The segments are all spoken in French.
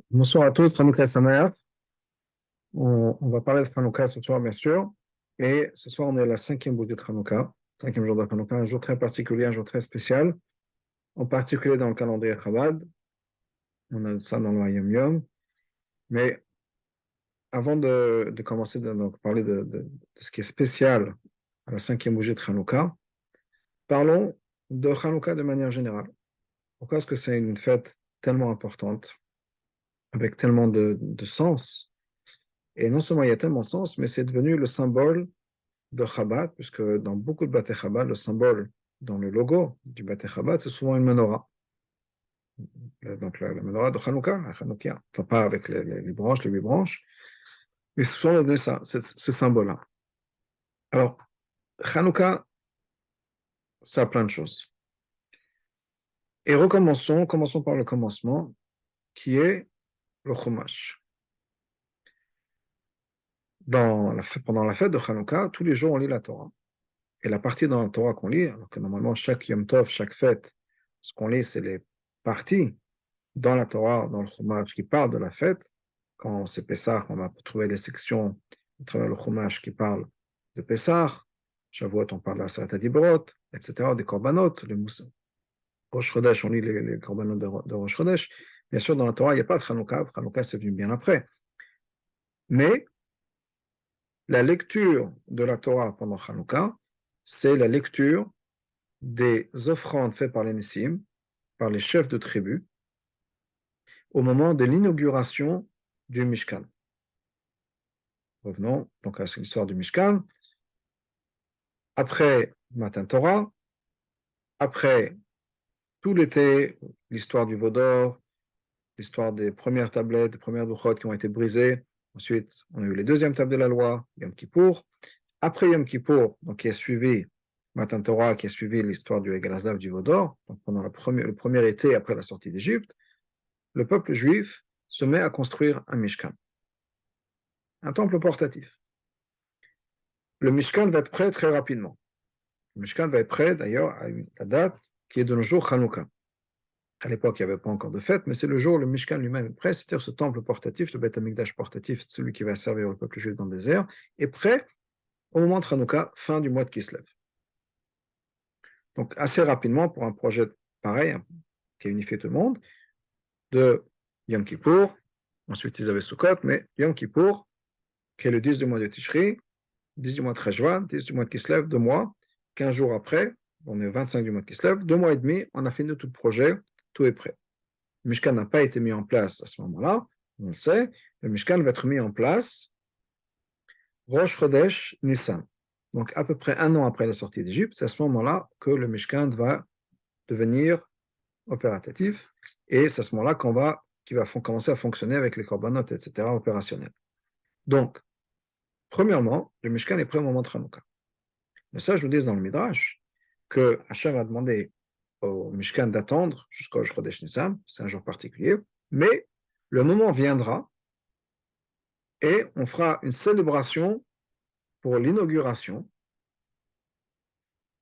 Bonsoir à tous, Hanouka Sameach. On va parler de Hanouka ce soir, bien sûr. Et ce soir, on est à la cinquième bougie de Hanouka, cinquième jour de Hanouka, un jour très particulier, un jour très spécial, en particulier dans le calendrier Chabad. On a ça dans le Yom Yom. Mais avant de commencer donc, parler de ce qui est spécial à la cinquième bougie de Hanouka, parlons de Hanouka de manière générale. Pourquoi est-ce que c'est une fête tellement importante, avec tellement de sens? Et non seulement il y a tellement de sens, mais c'est devenu le symbole de Chabad, puisque dans beaucoup de Bate Chabad, le symbole dans le logo du Bate Chabad, c'est souvent une menorah. Donc la menorah de Hanouka, la Hanoukia. Enfin, pas avec les branches, les huit branches, mais c'est souvent devenu ça, ce symbole-là. Alors, Hanouka, ça a plein de choses. Et commençons par le commencement, qui est le Chumash. Pendant la fête de Hanouka, tous les jours, on lit la Torah. Et la partie dans la Torah qu'on lit, alors que normalement, chaque Yom Tov, chaque fête, ce qu'on lit, c'est les parties dans la Torah, dans le Chumash, qui parle de la fête. Quand c'est Pessah, on va trouver les sections à travers le Chumash qui parlent de Pessah. Shavuot, on parle de la Seret Dibrot, etc., des Korbanot, les Moussa. Rosh Chodesh, on lit les Korbanot de Rosh Chodesh. Bien sûr, dans la Torah, il n'y a pas de Chanukah. Chanukah, c'est venu bien après. Mais la lecture de la Torah pendant Chanukah, c'est la lecture des offrandes faites par les Nissim, par les chefs de tribu, au moment de l'inauguration du Mishkan. Revenons donc à l'histoire du Mishkan. Après Matan Torah, après tout l'été, l'histoire du Vaudor, l'histoire des premières tablettes, des premières douchot qui ont été brisées. Ensuite, on a eu les deuxièmes tables de la loi, Yom Kippour. Après Yom Kippour, donc qui a suivi Matan Torah, qui a suivi l'histoire du Egalazav du Vaudor, donc pendant le premier été après la sortie d'Égypte, le peuple juif se met à construire un Mishkan, un temple portatif. Le Mishkan va être prêt très rapidement. Le Mishkan va être prêt d'ailleurs à la date qui est de nos jours Hanouka. À l'époque, il n'y avait pas encore de fête, mais c'est le jour où le Mishkan lui-même est prêt, c'est-à-dire ce temple portatif, le Beth Amikdash portatif, celui qui va servir le peuple juif dans le désert, est prêt au moment de Hanouka, fin du mois de Kislev. Donc assez rapidement, pour un projet pareil, hein, qui a unifié tout le monde, de Yom Kippour, ensuite ils avaient Sukkot, mais Yom Kippour, qui est le 10 du mois de Tishri, 10 du mois de Rejvan, 10 du mois de Kislev, 2 mois, 15 jours après, on est 25 du mois de Kislev, 2 mois et demi, on a fini tout le projet, tout est prêt. Le Mishkan n'a pas été mis en place à ce moment-là, on le sait, le Mishkan va être mis en place Rosh Chodesh Nissan. Donc à peu près un an après la sortie d'Égypte, c'est à ce moment-là que le Mishkan va devenir opératif, et c'est à ce moment-là qu'il va commencer à fonctionner avec les korbanot, etc., opérationnels. Donc, premièrement, le Mishkan est prêt au moment de Hanouka. Mais ça, je vous dis dans le Midrash, que Hachem a demandé au Mishkan d'attendre jusqu'au Chodesh Nissan, c'est un jour particulier, mais le moment viendra et on fera une célébration pour l'inauguration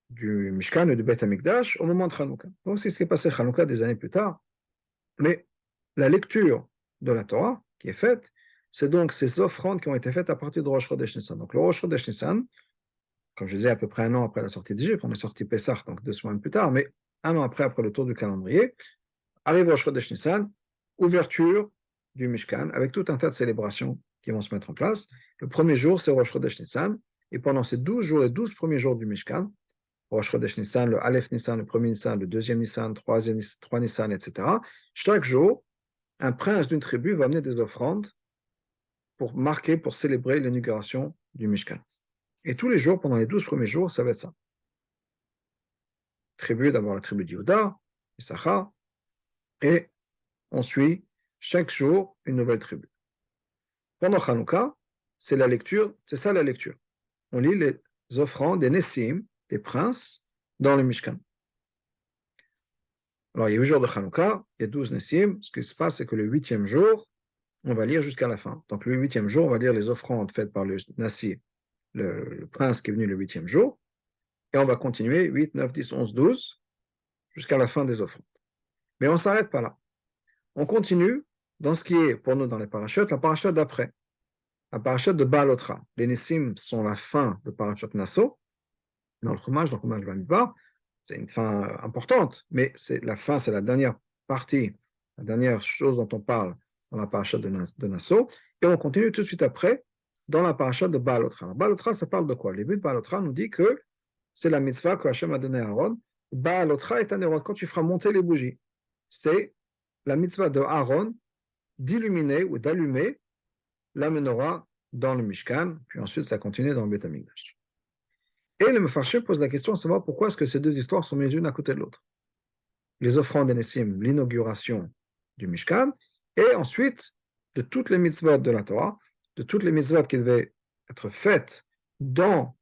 du Mishkan et du Beth Amikdash au moment de Hanouka. Donc, c'est ce qui est passé Hanouka des années plus tard. Mais la lecture de la Torah qui est faite, c'est donc ces offrandes qui ont été faites à partir de Rosh Chodesh Nissan. Donc, le Rosh Chodesh Nissan, comme je disais, à peu près un an après la sortie d'Égypte, on est sorti Pessah, donc 2 semaines plus tard, mais un an après le tour du calendrier, arrive Rosh Chodesh Nissan, ouverture du Mishkan, avec tout un tas de célébrations qui vont se mettre en place. Le premier jour, c'est Rosh Chodesh Nissan, et pendant ces 12 jours, les 12 premiers jours du Mishkan, Rosh Chodesh Nissan, le Aleph Nissan, le premier Nissan, le deuxième Nissan, troisième, 3 Nissan, etc. Chaque jour, un prince d'une tribu va amener des offrandes pour célébrer l'inauguration du Mishkan. Et tous les jours, pendant les 12 premiers jours, ça va être ça. D'abord la tribu d'Yehuda, Issachar, et on suit chaque jour une nouvelle tribu. Pendant Hanouka, c'est la lecture, c'est ça la lecture. On lit les offrandes des Nessim, des princes, dans le Mishkan. Alors, il y a 8 jours de Hanouka, il y a 12 Nessim. Ce qui se passe, c'est que le 8e jour, on va lire jusqu'à la fin. Donc, le 8e jour, on va lire les offrandes faites par le Nassi, le prince qui est venu le 8e jour. Et on va continuer 8, 9, 10, 11, 12, jusqu'à la fin des offrandes. Mais on ne s'arrête pas là. On continue dans ce qui est pour nous dans les parachutes, la parachute d'après, la parachute de Baalotra. Les Nissim sont la fin de parachute Nassau, dans le Chumash Bamidbar. C'est une fin importante, mais c'est la fin, c'est la dernière partie, la dernière chose dont on parle dans la parachute de Nassau. Et on continue tout de suite après dans la parachute de Baalotra. Baalotra, ça parle de quoi? Le but de Baalotra nous dit que c'est la mitzvah que Hachem a donnée à Aaron. Baalotra est un héros quand tu feras monter les bougies. C'est la mitzvah de Aaron d'illuminer ou d'allumer la menorah dans le Mishkan, puis ensuite ça continue dans le Beth Amikdash. Et le Mefarshim pose la question de savoir pourquoi est-ce que ces deux histoires sont mises l'une à côté de l'autre. Les offrandes des Nessim, l'inauguration du Mishkan, et ensuite de toutes les mitzvot de la Torah, de toutes les mitzvot qui devaient être faites dans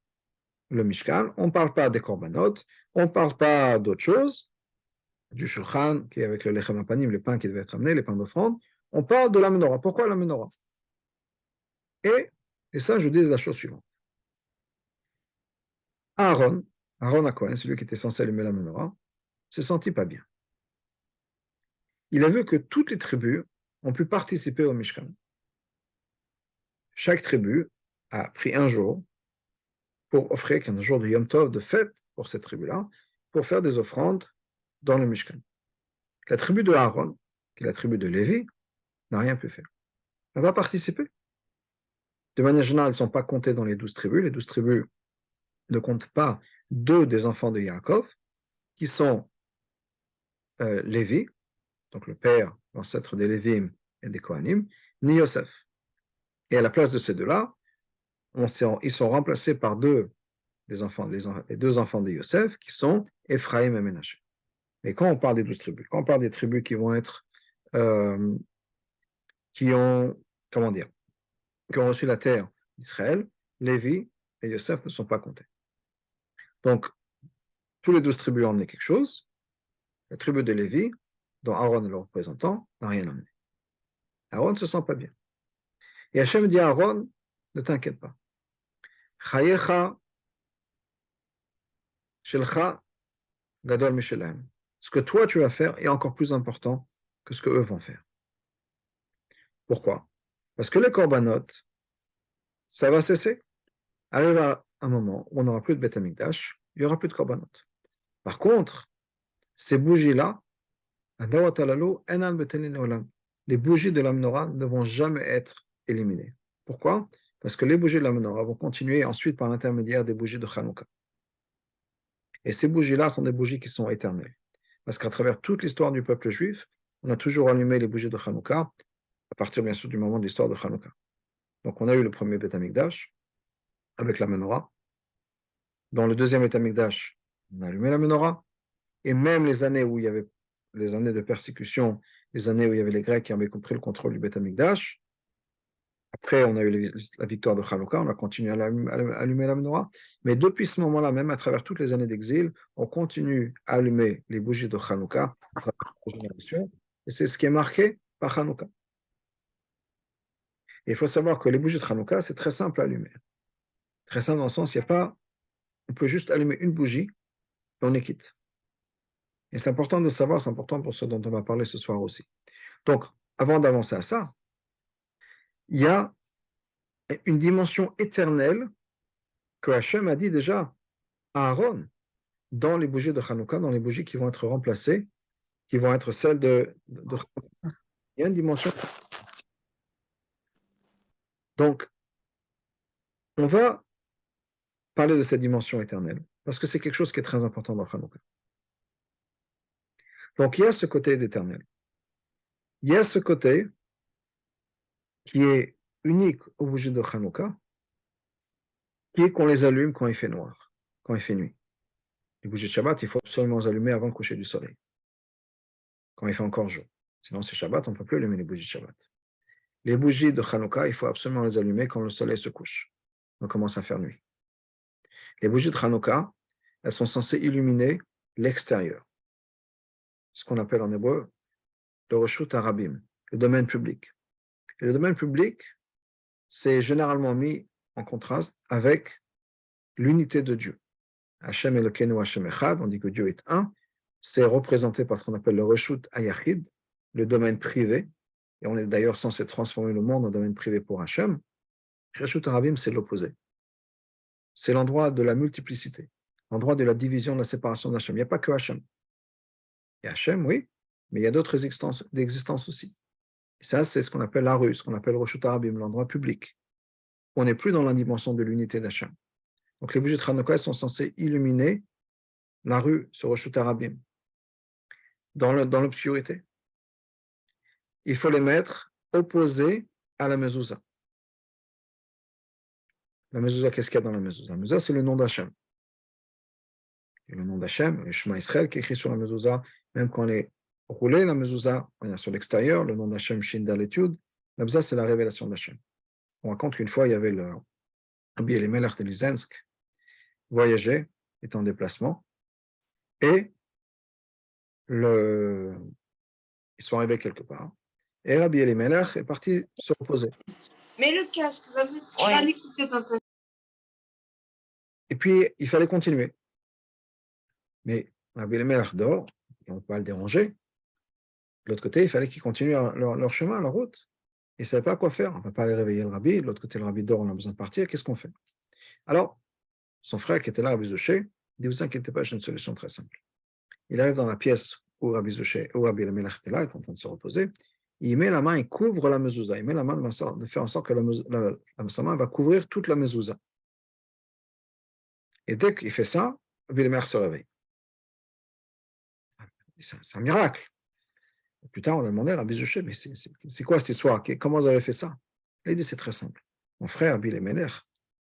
le Mishkan, on ne parle pas des korbanot, on ne parle pas d'autre chose, du shulchan, qui est avec le lechem apanim, les pains qui devaient être amenés, les pains d'offrande, on parle de la menorah. Pourquoi la menorah? Et ça, je dis la chose suivante. Aaron à Cohen, celui qui était censé allumer la menorah, s'est senti pas bien. Il a vu que toutes les tribus ont pu participer au Mishkan. Chaque tribu a pris un jour pour offrir un jour de Yom Tov, de fête pour cette tribu-là, pour faire des offrandes dans le Mishkan. La tribu de Aaron, qui est la tribu de Lévi, n'a rien pu faire. Elle va participer. De manière générale, elles ne sont pas comptées dans les 12 tribus. Les 12 tribus ne comptent pas deux des enfants de Yaakov, qui sont Lévi, donc le père, l'ancêtre des Lévim et des Kohanim, ni Yosef. Et à la place de ces deux-là, ils sont remplacés par les deux enfants de Yosef, qui sont Ephraïm et Ménaché. Et quand on parle des 12 tribus, quand on parle des tribus qui vont être, qui ont reçu la terre d'Israël, Lévi et Yosef ne sont pas comptés. Donc, tous les 12 tribus ont emmené quelque chose. La tribu de Lévi, dont Aaron est le représentant, n'a rien emmené. Aaron ne se sent pas bien. Et Hachem dit à Aaron, ne t'inquiète pas. Chayecha shelcha gadol mishelem. Ce que toi tu vas faire est encore plus important que ce que eux vont faire. Pourquoi? Parce que les corbanotes, ça va cesser. Arrive un moment où on n'aura plus de Beth Amikdash, il n'y aura plus de corbanotes. Par contre, ces bougies-là, les bougies de la menorah ne vont jamais être éliminées. Pourquoi? Parce que les bougies de la menorah vont continuer ensuite par l'intermédiaire des bougies de Hanouka. Et ces bougies-là sont des bougies qui sont éternelles. Parce qu'à travers toute l'histoire du peuple juif, on a toujours allumé les bougies de Hanouka, à partir bien sûr du moment de l'histoire de Hanouka. Donc on a eu le premier Beth Amikdash, avec la menorah. Dans le deuxième Beth Amikdash, on a allumé la menorah. Et même les années où il y avait les années de persécution, les années où il y avait les Grecs qui avaient compris le contrôle du Beth Amikdash, après on a eu la victoire de Hanouka, on a continué à allumer la menorah. Mais depuis ce moment-là, même à travers toutes les années d'exil, on continue à allumer les bougies de Hanouka à travers les générations. Et c'est ce qui est marqué par Hanouka. Et il faut savoir que les bougies de Hanouka, c'est très simple à allumer. Très simple dans le sens, il n'y a pas, on peut juste allumer une bougie et on est quitte. Et c'est important de savoir, c'est important pour ce dont on va parler ce soir aussi. Donc, avant d'avancer à ça, il y a une dimension éternelle que Hachem a dit déjà à Aaron dans les bougies de Hanouka, dans les bougies qui vont être remplacées, qui vont être celles de il y a une dimension. Donc, on va parler de cette dimension éternelle, parce que c'est quelque chose qui est très important dans Hanouka. Donc, il y a ce côté d'éternel. Il y a ce côté qui est unique aux bougies de Hanouka, qui est qu'on les allume quand il fait noir, quand il fait nuit. Les bougies de Shabbat, il faut absolument les allumer avant le coucher du soleil, quand il fait encore jour. Sinon, c'est Shabbat, on ne peut plus allumer les bougies de Shabbat. Les bougies de Hanouka, il faut absolument les allumer quand le soleil se couche. On commence à faire nuit. Les bougies de Hanouka, elles sont censées illuminer l'extérieur. Ce qu'on appelle en hébreu le Reshut Harabim, le domaine public. Et le domaine public, c'est généralement mis en contraste avec l'unité de Dieu. Hashem Elokeinu Hashem Echad, on dit que Dieu est un, c'est représenté par ce qu'on appelle le Reshut Hayachid, le domaine privé, et on est d'ailleurs censé transformer le monde en domaine privé pour Hachem, Reshut Harabim, c'est l'opposé. C'est l'endroit de la multiplicité, l'endroit de la division, de la séparation d'Hachem. Il n'y a pas que Hachem. Il y a Hachem, oui, mais il y a d'autres existences aussi. Et ça, c'est ce qu'on appelle la rue, ce qu'on appelle Reshut Harabim, l'endroit public. On n'est plus dans la dimension de l'unité d'Hachem. Donc les bougies de Hanouka sont censées illuminer la rue sur Reshut Harabim, dans l'obscurité. Il faut les mettre opposés à la mezouza. La mezouza, qu'est-ce qu'il y a dans la mezouza? La mezouza, c'est le nom d'Hachem. Et le nom d'Hachem, le Shema Israël qui est écrit sur la mezouza, même quand on est roulé, la mezouza, on est sur l'extérieur, le nom d'Hachem, Shinda l'étude. La mezouza, c'est la révélation d'Hachem. On raconte qu'une fois, il y avait le Rabbi Elimelech de Lizensk, voyageait, était en déplacement, et ils sont arrivés quelque part. Et Rabbi Elimelech est parti se reposer. Mais le casque, tu vas l'écouter d'un peu. Et puis, il fallait continuer. Mais Rabbi Elimelech dort, et on ne peut pas le déranger. De l'autre côté, il fallait qu'ils continuent leur chemin, leur route. Ils ne savaient pas quoi faire. On ne peut pas aller réveiller le rabbi. De l'autre côté, le rabbi dort, on a besoin de partir. Qu'est-ce qu'on fait? Alors, son frère qui était là, Rabbi Zouché, dit, vous inquiétez pas, j'ai une solution très simple. Il arrive dans la pièce où Rabbi Zouché, où Rabbi Elimelech était là, il est en train de se reposer. Il met la main, il couvre la mezouza. Il met la main de faire en sorte que sa main va couvrir toute la mezouza. Et dès qu'il fait ça, Rabbi Elimelech se réveille. C'est un miracle. Et plus tard, on a demandé à Rabbi Zouché, mais c'est quoi cette histoire? Comment vous avez fait ça? Il a dit, c'est très simple. Mon frère, Rabbi Elimelech,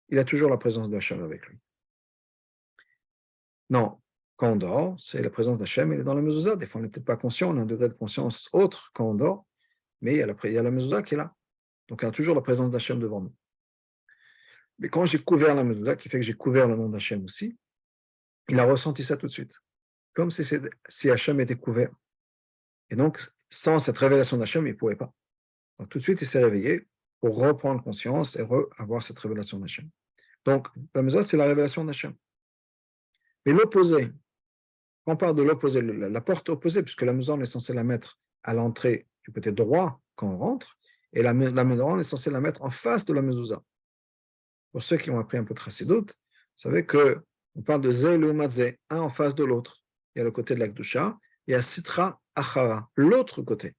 il a toujours la présence d'Hachem avec lui. Non, quand on dort, c'est la présence d'Hachem, il est dans la mezouza. Des fois, on n'est peut-être pas conscient, on a un degré de conscience autre quand on dort, mais il y a la mezouza qui est là. Donc, il y a toujours la présence d'Hachem devant nous. Mais quand j'ai couvert la mezouza, qui fait que j'ai couvert le nom d'Hachem aussi, il a ressenti ça tout de suite. Comme si Hachem était couvert. Et donc, sans cette révélation d'Hachem, il ne pouvait pas. Donc, tout de suite, il s'est réveillé pour reprendre conscience et avoir cette révélation d'Hachem. Donc, la mezouza, c'est la révélation d'Hachem. Mais l'opposé, quand on parle de l'opposé, la porte opposée, puisque la mezouza, on est censé la mettre à l'entrée du côté droit quand on rentre, et la menorah, on est censé la mettre en face de la mezouza. Pour ceux qui ont appris un peu de Chassidut, vous savez qu'on parle de Zé et Mazé, un en face de l'autre. Il y a le côté de la Kedusha, il y a Sitra Achara, l'autre côté.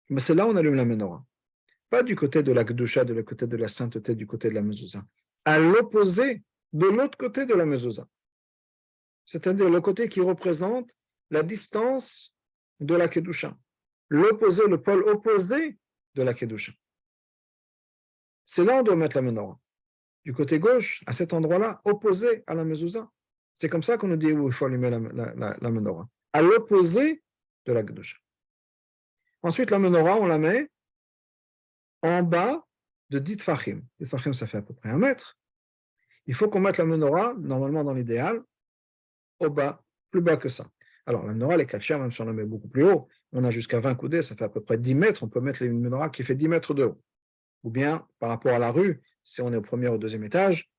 Mais c'est là où on allume la menorah. Pas du côté de la Kedusha, de le côté de la sainteté, du côté de la mezouza. À l'opposé, de l'autre côté de la mezouza. C'est-à-dire le côté qui représente la distance de la Kedusha. L'opposé, le pôle opposé de la Kedusha. C'est là où on doit mettre la menorah. Du côté gauche, à cet endroit-là, opposé à la mezouza. C'est comme ça qu'on nous dit où il faut allumer la menorah. À l'opposé de la Kedusha. Ensuite, la menorah, on la met en bas de 10 tfachim. 10 tfachim, ça fait à peu près 1 mètre. Il faut qu'on mette la menorah, normalement dans l'idéal, au bas, plus bas que ça. Alors, la menorah, les kafshia, même si on la met beaucoup plus haut, on a jusqu'à 20 coudées, ça fait à peu près 10 mètres. On peut mettre une menorah qui fait 10 mètres de haut. Ou bien, par rapport à la rue, si on est au premier ou au deuxième étage,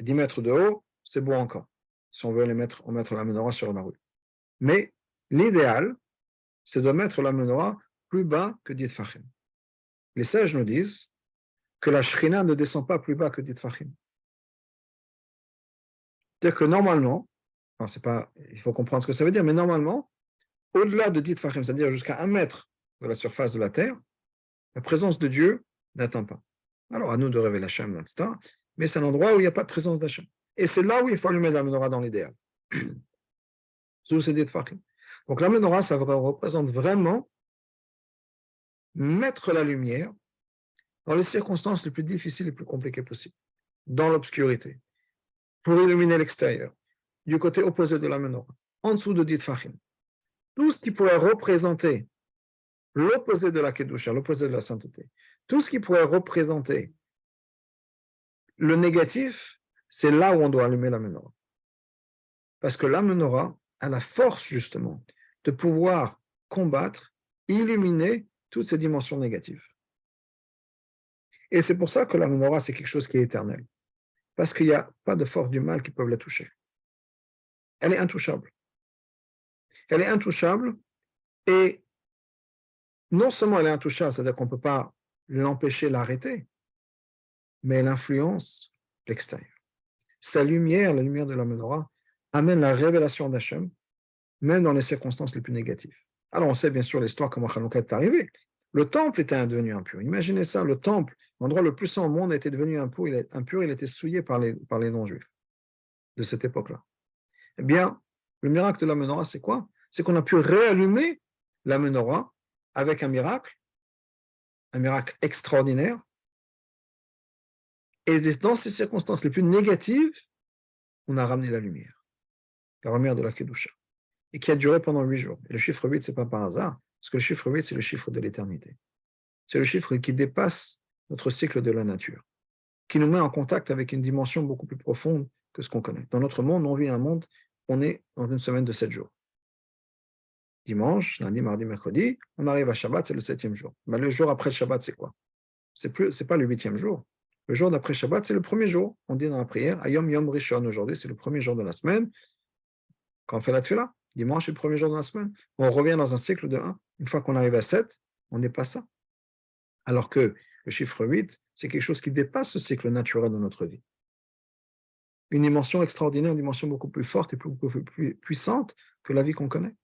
10 mètres de haut, c'est beau encore. Si on veut mettre la menorah sur la rue. Mais l'idéal, c'est de mettre la menorah plus bas que 10 tfachim. Les sages nous disent que la shrina ne descend pas plus bas que 10 tfachim. C'est-à-dire que normalement, il faut comprendre ce que ça veut dire, mais normalement, au-delà de 10 tfachim, c'est-à-dire jusqu'à 1 mètre de la surface de la terre, la présence de Dieu n'atteint pas. Alors, à nous de révéler Hachem, etc. Mais c'est un endroit où il n'y a pas de présence d'Hachem. Et c'est là où il faut allumer la menorah dans l'idéal. Sous ces 10 tfachim. Donc, la menorah, ça représente vraiment mettre la lumière dans les circonstances les plus difficiles et les plus compliquées possibles, dans l'obscurité, pour illuminer l'extérieur, du côté opposé de la menorah, en dessous de 10 tfachim. Tout ce qui pourrait représenter l'opposé de la Kedusha, l'opposé de la sainteté, tout ce qui pourrait représenter le négatif, c'est là où on doit allumer la menorah. Parce que la menorah a la force, justement, de pouvoir combattre, illuminer toutes ces dimensions négatives. Et c'est pour ça que la menorah, c'est quelque chose qui est éternel. Parce qu'il n'y a pas de force du mal qui peuvent la toucher. Elle est intouchable. Elle est intouchable et non seulement elle est intouchable, c'est-à-dire qu'on ne peut pas l'empêcher, l'arrêter, mais elle influence l'extérieur. Sa lumière, la lumière de la menorah, amène la révélation d'Hachem, même dans les circonstances les plus négatives. Alors on sait bien sûr l'histoire comment Hanouka est arrivé. Le temple était devenu impur. Imaginez ça, le temple, l'endroit le plus saint au monde, était devenu impur, il était souillé par les non-juifs de cette époque-là. Eh bien, le miracle de la menorah, c'est quoi? C'est qu'on a pu réallumer la menorah avec un miracle extraordinaire. Et dans ces circonstances les plus négatives, on a ramené la lumière de la Kedusha, et qui a duré pendant 8 jours. Et le chiffre 8, ce n'est pas par hasard, parce que le chiffre 8, c'est le chiffre de l'éternité. C'est le chiffre qui dépasse notre cycle de la nature, qui nous met en contact avec une dimension beaucoup plus profonde que ce qu'on connaît. Dans notre monde, on vit un monde, on est dans une semaine de 7 jours. Dimanche, lundi, mardi, mercredi, on arrive à Shabbat, c'est le 7e jour. Mais le jour après le Shabbat, c'est quoi? C'est pas le 8e jour. Le jour d'après Shabbat, c'est le premier jour. On dit dans la prière, Ayom Yom Rishon, aujourd'hui, c'est le premier jour de la semaine. Quand on fait la tefila, dimanche, c'est le premier jour de la semaine. On revient dans un cycle de 1. Une fois qu'on arrive à 7, on n'est pas ça. Alors que le chiffre 8, c'est quelque chose qui dépasse ce cycle naturel de notre vie. Une dimension extraordinaire, une dimension beaucoup plus forte et beaucoup plus puissante que la vie qu'on connaît.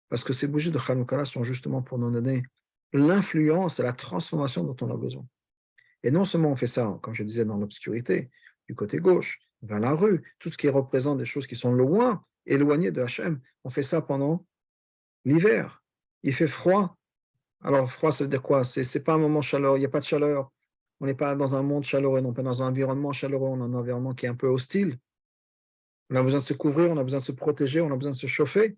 Parce que ces bougies de Hanouka sont justement pour nous donner l'influence et la transformation dont on a besoin. Et non seulement on fait ça, comme je disais, dans l'obscurité, du côté gauche, vers la rue, tout ce qui représente des choses qui sont loin, éloignées de Hachem, on fait ça pendant l'hiver. Il fait froid. Alors, froid, ça veut dire quoi? C'est pas un moment chaleur, il n'y a pas de chaleur. On n'est pas dans un monde chaleureux, non pas dans un environnement chaleureux, on a un environnement qui est un peu hostile. On a besoin de se couvrir, on a besoin de se protéger, on a besoin de se chauffer.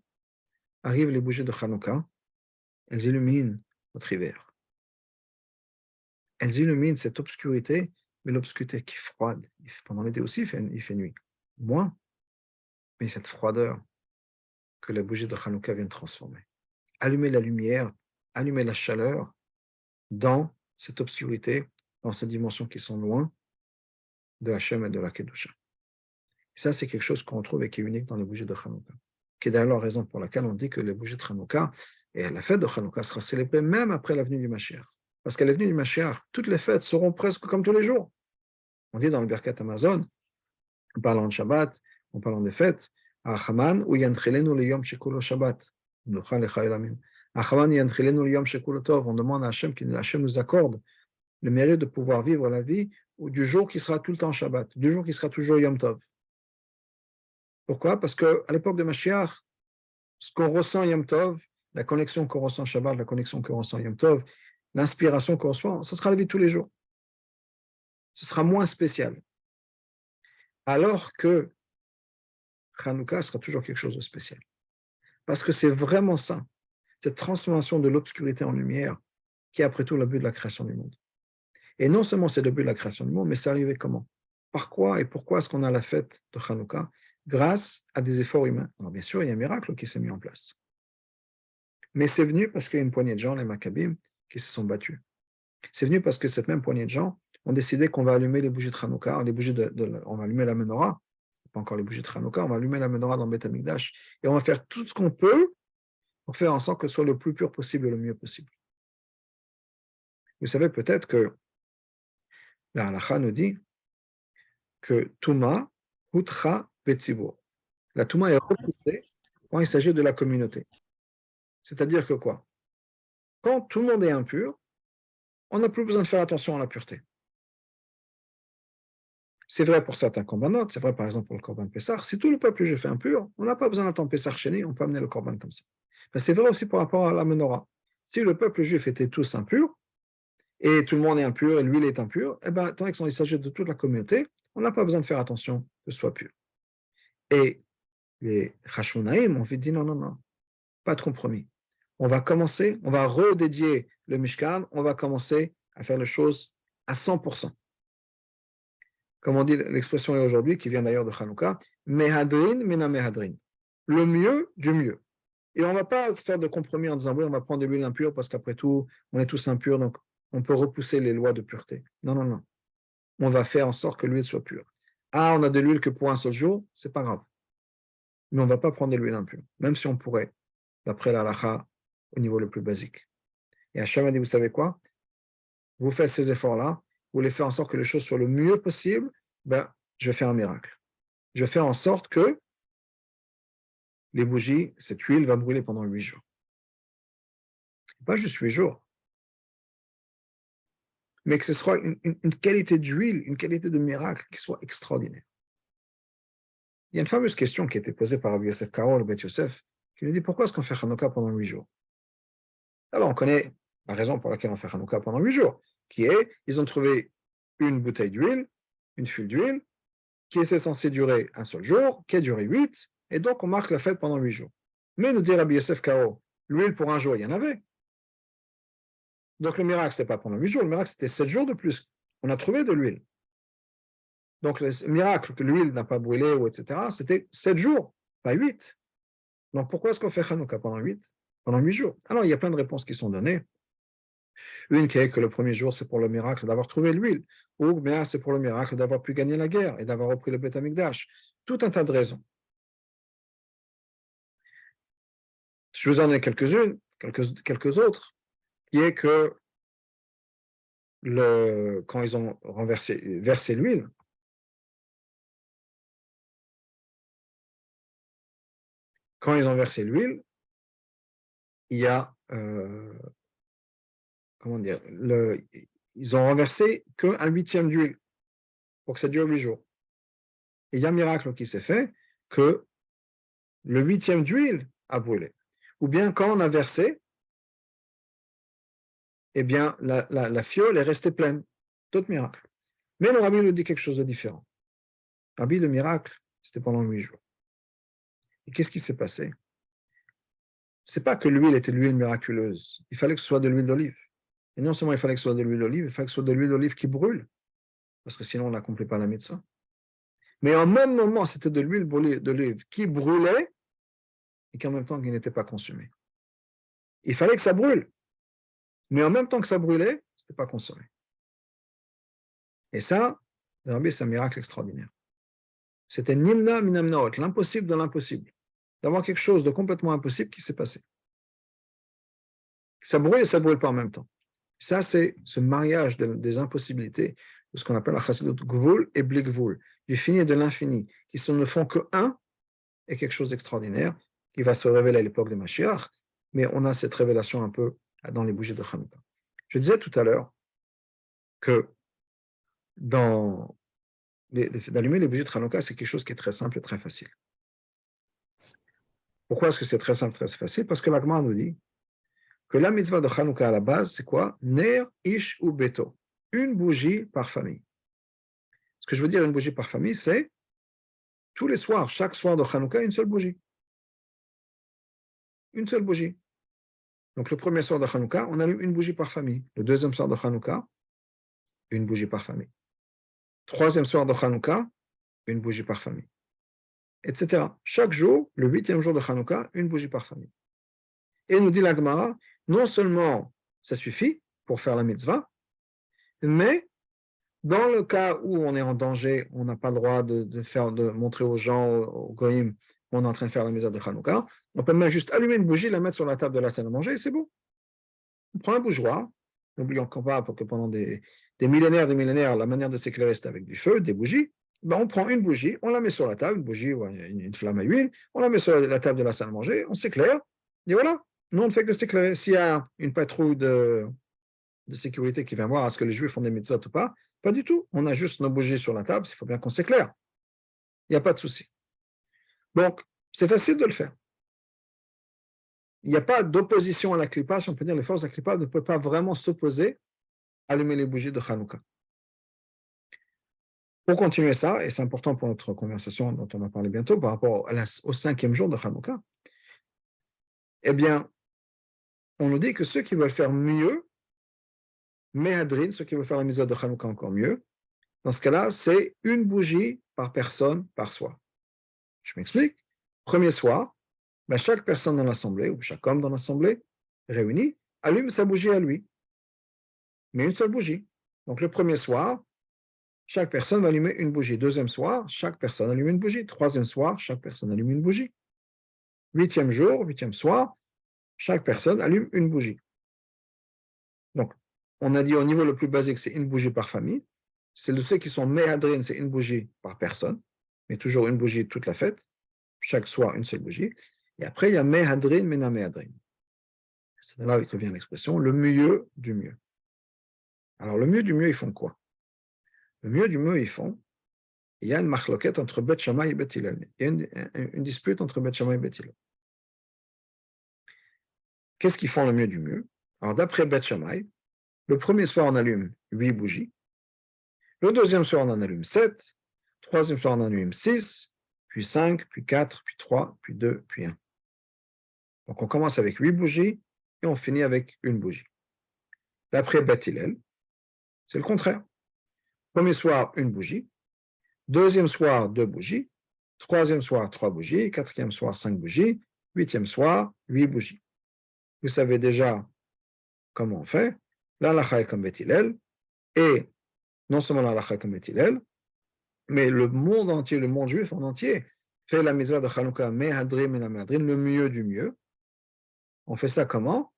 Arrivent les bougies de Hanouka, elles illuminent notre hiver. Elles illuminent cette obscurité, mais l'obscurité qui est froide. Pendant l'été aussi, il fait nuit. Moins, mais cette froideur que la bougie de Hanouka vient transformer. Allumer la lumière, allumer la chaleur dans cette obscurité, dans ces dimensions qui sont loin de Hachem et de la Kedusha. Et ça, c'est quelque chose qu'on retrouve et qui est unique dans les bougies de Hanouka. Qui est d'ailleurs la raison pour laquelle on dit que les bougies de Hanouka et la fête de Hanouka sera célébrée même après la venue du Mashiach. Parce qu'à la venue du Mashiach, toutes les fêtes seront presque comme tous les jours. On dit dans le Birkat Amazon, en parlant de Shabbat, en parlant des fêtes, Achaman ou Yanchilenu le Yom Shekulo Shabbat. Achaman Yanchilenu le Yom Shekulo Tov. On demande à Hachem qu'Hachem nous accorde le mérite de pouvoir vivre la vie du jour qui sera tout le temps Shabbat, du jour qui sera toujours Yom Tov. Pourquoi? Parce qu'à l'époque de Mashiach, ce qu'on ressent Yom Tov, la connexion qu'on ressent Shabbat, la connexion qu'on ressent Yom Tov, l'inspiration qu'on reçoit, ce sera la vie de tous les jours. Ce sera moins spécial. Alors que Hanouka sera toujours quelque chose de spécial. Parce que c'est vraiment ça, cette transformation de l'obscurité en lumière, qui est après tout le but de la création du monde. Et non seulement c'est le but de la création du monde, mais c'est arrivé comment? Par quoi et pourquoi est-ce qu'on a la fête de Hanouka? Grâce à des efforts humains. Alors bien sûr, il y a un miracle qui s'est mis en place. Mais c'est venu parce qu'il y a une poignée de gens, les Maccabim, qui se sont battus. C'est venu parce que cette même poignée de gens ont décidé qu'on va allumer les bougies de Hanouka, on va allumer la menorah, pas encore les bougies de Hanouka, on va allumer la menorah dans le Beth Amikdash, et on va faire tout ce qu'on peut pour faire en sorte que ce soit le plus pur possible et le mieux possible. Vous savez peut-être que la halakha nous dit que Touma, Hutra, Betzibur. La Touma est repoussée quand il s'agit de la communauté. C'est-à-dire que quoi? Quand tout le monde est impur, on n'a plus besoin de faire attention à la pureté. C'est vrai pour certains corbanotes, c'est vrai par exemple pour le corban Pessah. Si tout le peuple juif est impur, on n'a pas besoin d'attendre Pessah chéni, on peut amener le corban comme ça. Mais c'est vrai aussi par rapport à la menorah. Si le peuple juif était tous impurs, et tout le monde est impur, et l'huile est impure, eh bien, tant qu'il s'agit de toute la communauté, on n'a pas besoin de faire attention que ce soit pur. Et les Hashmonaïm ont dit non, non, non, pas de compromis. On va commencer, on va redédier le Mishkan, on va commencer à faire les choses à 100%. Comme on dit, l'expression est aujourd'hui, qui vient d'ailleurs de Hanouka, Mehadrin, Mena Mehadrin. Le mieux du mieux. Et on ne va pas faire de compromis en disant, oui, on va prendre de l'huile impure parce qu'après tout, on est tous impurs, donc on peut repousser les lois de pureté. Non, non, non. On va faire en sorte que l'huile soit pure. Ah, on a de l'huile que pour un seul jour, c'est pas grave. Mais on ne va pas prendre de l'huile impure. Même si on pourrait, d'après la halakha, au niveau le plus basique. Et Hachem a dit, vous savez quoi? Vous faites ces efforts-là, vous voulez faire en sorte que les choses soient le mieux possible, ben, je vais faire un miracle. Je vais faire en sorte que les bougies, cette huile va brûler pendant 8 jours. Pas juste 8 jours, mais que ce soit une qualité d'huile, une qualité de miracle qui soit extraordinaire. Il y a une fameuse question qui a été posée par Rabbi Yosef Karo, le Beth Yosef, qui lui dit pourquoi est-ce qu'on fait Hanouka pendant 8 jours? Alors on connaît la raison pour laquelle on fait Hanouka pendant 8 jours, qui est, ils ont trouvé une bouteille d'huile, une file d'huile, qui était censée durer un seul jour, qui a duré 8, et donc on marque la fête pendant 8 jours. Mais nous dit Rabbi Yosef Karo, l'huile pour un jour, il y en avait. Donc le miracle, ce n'était pas pendant 8 jours, le miracle, c'était 7 jours de plus. On a trouvé de l'huile. Donc le miracle que l'huile n'a pas brûlé, ou etc., c'était 7 jours, pas 8. Donc pourquoi est-ce qu'on fait Hanouka pendant 8? Pendant 8 jours? Alors il y a plein de réponses qui sont données. Une qui est que le premier jour, c'est pour le miracle d'avoir trouvé l'huile, ou bien c'est pour le miracle d'avoir pu gagner la guerre et d'avoir repris le Beth Amikdash. Tout un tas de raisons. Je vous en ai quelques-unes, quelques autres, qui est que quand ils ont versé l'huile, il y a, comment dire, ils ont renversé qu'un huitième d'huile pour que ça dure 8 jours. Et il y a un miracle qui s'est fait que le huitième d'huile a brûlé. Ou bien quand on a versé, eh bien, la fiole est restée pleine. D'autres miracles. Mais le Rabbi nous dit quelque chose de différent. Le Rabbi, le miracle, c'était pendant 8 jours. Et qu'est-ce qui s'est passé? C'est pas que l'huile était l'huile miraculeuse. Il fallait que ce soit de l'huile d'olive. Et non seulement il fallait que ce soit de l'huile d'olive, il fallait que ce soit de l'huile d'olive qui brûle. Parce que sinon, on n'accomplit pas la mitzvah. Mais en même moment, c'était de l'huile d'olive qui brûlait et qu'en même temps, qui n'était pas consumée. Il fallait que ça brûle. Mais en même temps que ça brûlait, ce n'était pas consommé. Et ça, c'est un miracle extraordinaire. C'était nimna minamnaot, l'impossible de l'impossible. D'avoir quelque chose de complètement impossible qui s'est passé. Ça brûle et ça ne brûle pas en même temps. Ça, c'est ce mariage des impossibilités, de ce qu'on appelle la chassidut gvul et bli gvul, du fini et de l'infini, qui ne font que un, et quelque chose d'extraordinaire, qui va se révéler à l'époque de Mashiach, mais on a cette révélation un peu dans les bougies de Hanouka. Je disais tout à l'heure que d'allumer les bougies de Hanouka, c'est quelque chose qui est très simple et très facile. Pourquoi est-ce que c'est très simple, très facile? Parce que l'Agma nous dit que la mitzvah de Hanouka à la base, c'est quoi? Ner, ish ou beto. Une bougie par famille. Ce que je veux dire, une bougie par famille, c'est tous les soirs, chaque soir de Hanouka, une seule bougie. Une seule bougie. Donc le premier soir de Hanouka, on allume une bougie par famille. Le deuxième soir de Hanouka, une bougie par famille. Troisième soir de Hanouka, une bougie par famille. Etc. Chaque jour, le 8e jour de Hanouka, une bougie par famille. Et nous dit la Gemara, non seulement ça suffit pour faire la mitzvah, mais dans le cas où on est en danger, on n'a pas le droit de montrer aux gens, aux goïms, qu'on est en train de faire la mitzvah de Hanouka, on peut même juste allumer une bougie, la mettre sur la table de la salle à manger, et c'est bon. On prend un bougeoir, n'oublions pas que pendant des millénaires, la manière de s'éclairer, c'est avec du feu, des bougies. Ben, on prend une bougie, on la met sur la table, une bougie ou une flamme à huile, on la met sur la table de la salle à manger, on s'éclaire, et voilà. Nous, on ne fait que s'éclairer. S'il y a une patrouille de sécurité qui vient voir est-ce que les Juifs font des mitzvot ou pas du tout. On a juste nos bougies sur la table, il faut bien qu'on s'éclaire. Il n'y a pas de souci. Donc, c'est facile de le faire. Il n'y a pas d'opposition à la clipa, si on peut dire, les forces de la clipa ne peuvent pas vraiment s'opposer à allumer les bougies de Hanouka. Pour continuer ça, et c'est important pour notre conversation dont on va parler bientôt par rapport au 5e jour de Hanouka, eh bien, on nous dit que ceux qui veulent faire mieux, Méhadrin, ceux qui veulent faire la mitzvah de Hanouka encore mieux, dans ce cas-là, c'est une bougie par personne, par soir. Je m'explique. Premier soir, chaque personne dans l'assemblée, ou chaque homme dans l'assemblée, réuni, allume sa bougie à lui. Mais une seule bougie. Donc le premier soir, chaque personne va allumer une bougie. Deuxième soir, chaque personne allume une bougie. Troisième soir, chaque personne allume une bougie. 8e jour, 8e soir, chaque personne allume une bougie. Donc, on a dit au niveau le plus basique, c'est une bougie par famille. C'est ceux qui sont méhadrin, c'est une bougie par personne, mais toujours une bougie toute la fête, chaque soir une seule bougie. Et après, il y a méhadrin, mena méhadrin. C'est là que vient l'expression, le mieux du mieux. Alors, le mieux du mieux, ils font quoi? Le mieux du mieux, ils font, il y a une marloquette entre Bet Shammai et Bet Hillel. Il y a une dispute entre Bet Shammai et Bet Hillel. Qu'est-ce qu'ils font le mieux du mieux? Alors, d'après Bet Shammai, le premier soir, on allume 8 bougies. Le deuxième soir, on en allume 7. Le troisième soir, on en allume 6. Puis 5, puis 4, puis 3, puis 2, puis 1. Donc, on commence avec 8 bougies et on finit avec une bougie. D'après Bet Hillel, c'est le contraire. Premier soir, une bougie. Deuxième soir, 2 bougies. Troisième soir, 3 bougies. Quatrième soir, 5 bougies. Huitième soir, 8 bougies. Vous savez déjà comment on fait. L'halakha est comme Bet Hillel. Et non seulement l'halakha est comme Bet Hillel, mais le monde entier, le monde juif en entier, fait la misère de Chanukah, Mehadrim et la Mehadrim, le mieux du mieux. On fait ça comment?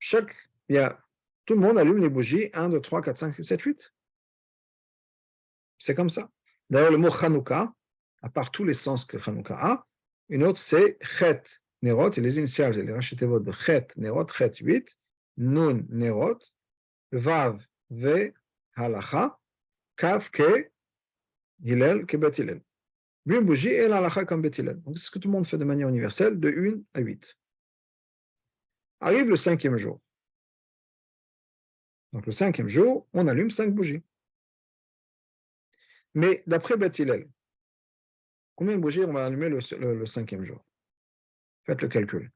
Tout le monde allume les bougies 1, 2, 3, 4, 5, 6, 7, 8. C'est comme ça. D'ailleurs, le mot Chanukah, à part tous les sens que Chanukah a, une autre, c'est Chet Nerot, c'est les initiales, les rachetevot de Chet Nerot, Chet 8, Nun Nerot, Vav Ve Halacha, Kaf Ke Hillel Ke Bet Hillel. 8 bougies et l'halacha comme Bet Hillel. Donc, c'est ce que tout le monde fait de manière universelle, de 1 à 8. Arrive le 5e jour. Donc, le 5e jour, on allume 5 bougies. Mais d'après Bet Hillel, combien de bougies on va allumer le 5e jour? Faites le calcul.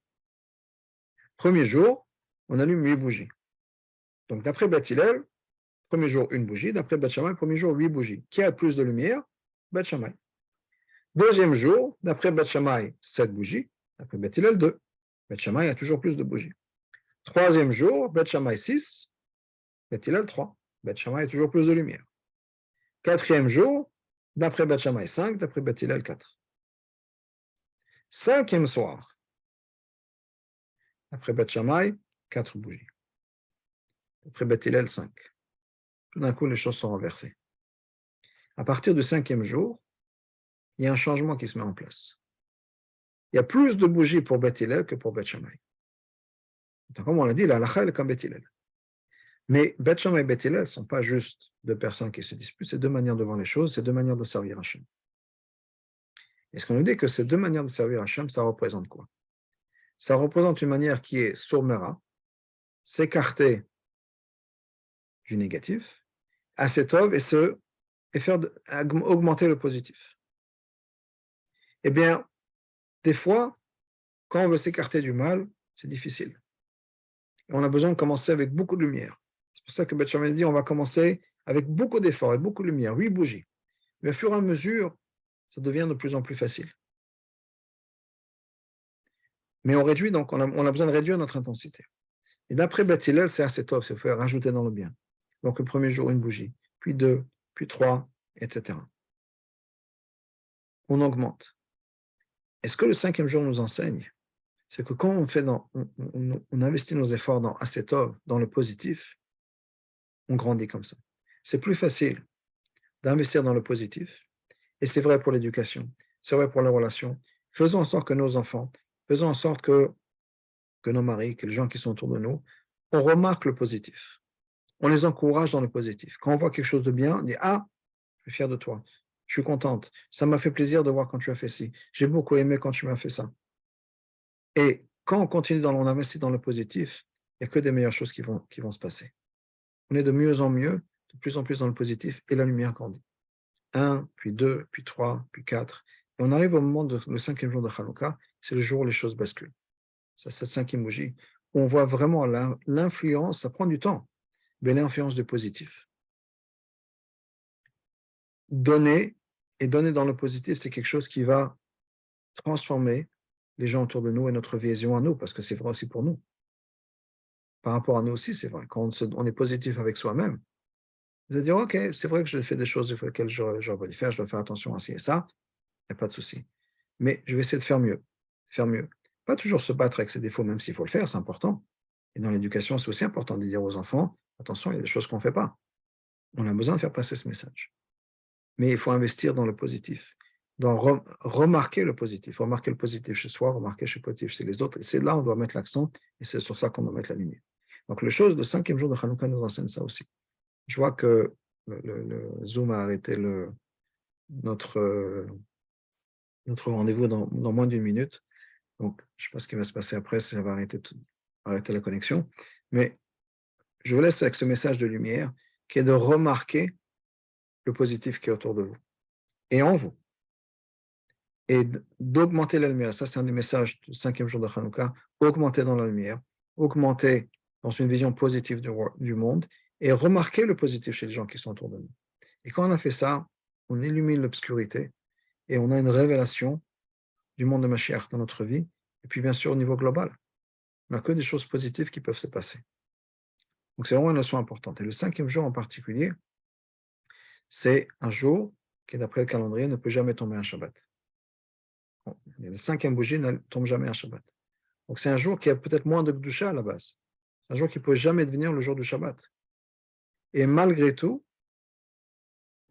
Premier jour, on allume 8 bougies. Donc, d'après Bet Hillel, premier jour, 1 bougie. D'après Bet Shammai, premier jour, 8 bougies. Qui a plus de lumière? Bet Shammai. Deuxième jour, d'après Bet Shammai, 7 bougies. D'après Bet Hillel, 2. Bet Shammai a toujours plus de bougies. Troisième jour, Bet Shammai 6, Bet Hillel 3. Bet Shammai a toujours plus de lumière. Quatrième jour, d'après Bet Shammai 5, d'après Bet Hillel 4. Cinquième soir, d'après Bet Shammai, 4 bougies. D'après Bet Hillel 5. Tout d'un coup, les choses sont renversées. À partir du 5e jour, il y a un changement qui se met en place. Il y a plus de bougies pour Bet Hillel que pour Bet Shammai. Comme on l'a dit, la halakha est comme Bet Hillel. Mais Bet Shammai et Bet Hillel ne sont pas juste deux personnes qui se disputent, c'est deux manières de voir les choses, c'est deux manières de servir Hachem. Et ce qu'on nous dit que ces deux manières de servir Hachem, ça représente quoi? Ça représente une manière qui est sourmera, s'écarter du négatif, asetov et faire augmenter le positif. Eh bien, des fois, quand on veut s'écarter du mal, c'est difficile. Et on a besoin de commencer avec beaucoup de lumière. C'est pour ça que Bet Shammai dit on va commencer avec beaucoup d'efforts et beaucoup de lumière, 8 bougies. Mais au fur et à mesure, ça devient de plus en plus facile. Mais on réduit, donc on a besoin de réduire notre intensité. Et d'après Bet Hillel, c'est assez top, c'est il faut rajouter dans le bien. Donc le premier jour, une bougie, puis 2, puis 3, etc. On augmente. Et ce que le 5e jour nous enseigne, c'est que quand on investit nos efforts dans Asetov, dans le positif, on grandit comme ça. C'est plus facile d'investir dans le positif, et c'est vrai pour l'éducation, c'est vrai pour les relations. Faisons en sorte que nos enfants, faisons en sorte que nos maris, que les gens qui sont autour de nous, on remarque le positif. On les encourage dans le positif. Quand on voit quelque chose de bien, on dit « Ah, je suis fier de toi, je suis contente, ça m'a fait plaisir de voir quand tu as fait ci, j'ai beaucoup aimé quand tu m'as fait ça. » Et quand on continue on investit dans le positif, il n'y a que des meilleures choses qui vont se passer. On est de mieux en mieux, de plus en plus dans le positif, et la lumière grandit. 1, puis 2, puis 3, puis 4. Et on arrive au moment le 5e jour de Hanouka, c'est le jour où les choses basculent. C'est cette 5e bougie, où on voit vraiment l'influence, ça prend du temps, mais l'influence du positif. Donner dans le positif, c'est quelque chose qui va transformer les gens autour de nous et notre vision à nous, parce que c'est vrai aussi pour nous. Par rapport à nous aussi, c'est vrai. Quand on est positif avec soi-même, vous allez dire, OK, c'est vrai que je fais des choses sur lesquelles j'aurais pas dû faire, je dois faire attention à ci et ça, il n'y a pas de souci. Mais je vais essayer de faire mieux, Pas toujours se battre avec ses défauts, même s'il faut le faire, c'est important. Et dans l'éducation, c'est aussi important de dire aux enfants, attention, il y a des choses qu'on ne fait pas. On a besoin de faire passer ce message. Mais il faut investir dans le positif, dans remarquer le positif, remarquer le positif chez soi, remarquer le positif chez les autres. Et c'est là qu'on doit mettre l'accent, et c'est sur ça qu'on doit mettre la lumière. Donc, le 5e jour de Hanouka nous enseigne ça aussi. Je vois que le Zoom a arrêté notre rendez-vous dans moins d'une minute. Donc, je ne sais pas ce qui va se passer après, si ça va arrêter la connexion. Mais je vous laisse avec ce message de lumière qui est de remarquer le positif qui est autour de vous et en vous. Et d'augmenter la lumière. Ça, c'est un des messages du 5e jour de Hanouka. Augmenter dans la lumière, augmenter dans une vision positive du monde et remarquer le positif chez les gens qui sont autour de nous. Et quand on a fait ça, on illumine l'obscurité et on a une révélation du monde de Mashiach dans notre vie. Et puis, bien sûr, au niveau global, on n'a que des choses positives qui peuvent se passer. Donc, c'est vraiment une notion importante. Et le 5e jour en particulier, c'est un jour qui, d'après le calendrier, ne peut jamais tomber un Shabbat. La 5e bougie ne tombe jamais un Shabbat. Donc, c'est un jour qui a peut-être moins de Gdusha à la base. C'est un jour qui ne peut jamais devenir le jour du Shabbat. Et malgré tout,